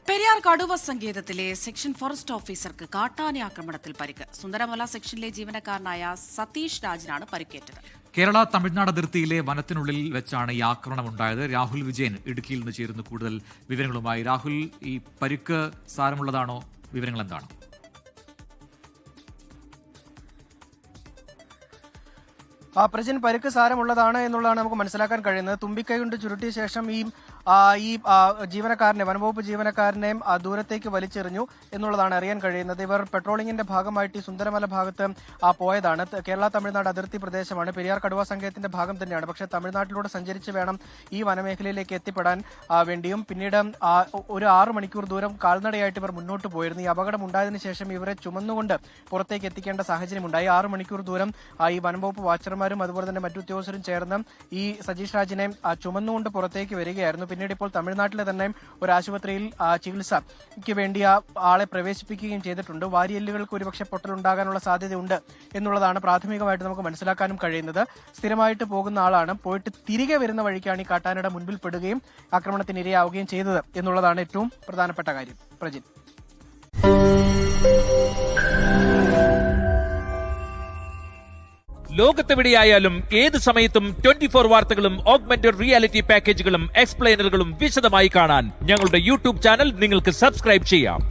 പെരിയാർ കടുവ സങ്കേതത്തിലെ section forest ഓഫീസർക്ക് കാട്ടാന ആക്രമണത്തിൽ പരിക്ക്. സുന്ദരമല സെക്ഷനിലെ ജീവനക്കാരനായ സതീഷ് രാജിനാണ് പരിക്കേറ്റത്. കേരള തമിഴ്നാട് അതിർത്തിയിലെ വനത്തിനുള്ളിൽ വെച്ചാണ് ഈ ആക്രമണം ഉണ്ടായത്. രാഹുൽ വിജയൻ ഇടുക്കിയിൽ നിന്ന് ചേരുന്നു കൂടുതൽ വിവരങ്ങളുമായി. രാഹുൽ, ഈ പരിക്ക് സാരമുള്ളതാണോ? വിവരങ്ങൾ എന്താണ്? പ്രജിൻ, പരിക്ക് സാരമുള്ളതാണ് എന്നുള്ളതാണ് നമുക്ക് മനസ്സിലാക്കാൻ കഴിയുന്നത്. തുമ്പിക്കൈ കൊണ്ട് ചുരുട്ടിയ ശേഷം ഈ ജീവനക്കാരനെ, വനംവകുപ്പ് ജീവനക്കാരനെയും ദൂരത്തേക്ക് വലിച്ചെറിഞ്ഞു എന്നുള്ളതാണ് അറിയാൻ കഴിയുന്നത്. ഇവർ പെട്രോളിംഗിന്റെ ഭാഗമായിട്ട് ഈ സുന്ദരമല ഭാഗത്ത് പോയതാണ്. കേരള തമിഴ്നാട് അതിർത്തി പ്രദേശമാണ്. പെരിയാർ കടുവ സങ്കേതത്തിന്റെ ഭാഗം തന്നെയാണ്. പക്ഷേ തമിഴ്നാട്ടിലൂടെ സഞ്ചരിച്ച് വേണം ഈ വനമേഖലയിലേക്ക് എത്തിപ്പെടാൻ വേണ്ടിയും. പിന്നീട് ഒരു 6 മണിക്കൂർ ദൂരം കാൽനടയായിട്ട് ഇവർ മുന്നോട്ട് പോയിരുന്നു. ഈ അപകടം ഉണ്ടായതിനു ശേഷം ഇവരെ ചുമന്നുകൊണ്ട് പുറത്തേക്ക് എത്തിക്കേണ്ട സാഹചര്യം ഉണ്ടായി. 6 മണിക്കൂർ ദൂരം ഈ വനംവകുപ്പ് വാച്ചർമാരും അതുപോലെ തന്നെ മറ്റു ഉദ്യോഗസ്ഥരും ചേർന്ന് ഈ സതീഷ് രാജിനെ ചുമന്നുകൊണ്ട് പുറത്തേക്ക് വരികയായിരുന്നു. പിന്നീട് ഇപ്പോൾ തമിഴ്നാട്ടിലെ തന്നെ ഒരു ആശുപത്രിയിൽ ചികിത്സയ്ക്ക് വേണ്ടി ആളെ പ്രവേശിപ്പിക്കുകയും ചെയ്തിട്ടുണ്ട്. വാരിയെല്ലുകൾക്ക് ഒരുപക്ഷെ പൊട്ടലുണ്ടാകാനുള്ള സാധ്യതയുണ്ട് എന്നുള്ളതാണ് പ്രാഥമികമായിട്ട് നമുക്ക് മനസ്സിലാക്കാനും കഴിയുന്നത്. സ്ഥിരമായിട്ട് പോകുന്ന ആളാണ്. പോയിട്ട് തിരികെ വരുന്ന വഴിക്കാണ് ഈ കാട്ടാനയുടെ മുൻപിൽ പെടുകയും ആക്രമണത്തിന് ഇരയാവുകയും ചെയ്തത് എന്നുള്ളതാണ് ഏറ്റവും പ്രധാനപ്പെട്ട കാര്യം. പ്രജിൻ. ലോകത്തെവിടെയായാലും ഏത് സമയത്തും 24 വാർത്തകളും ഓഗ്മെന്റഡ് റിയാലിറ്റി പാക്കേജുകളും എക്സ്പ്ലെയിനറുകളും വിശദമായി കാണാൻ ഞങ്ങളുടെ യൂട്യൂബ് ചാനൽ നിങ്ങൾക്ക് സബ്സ്ക്രൈബ് ചെയ്യാം.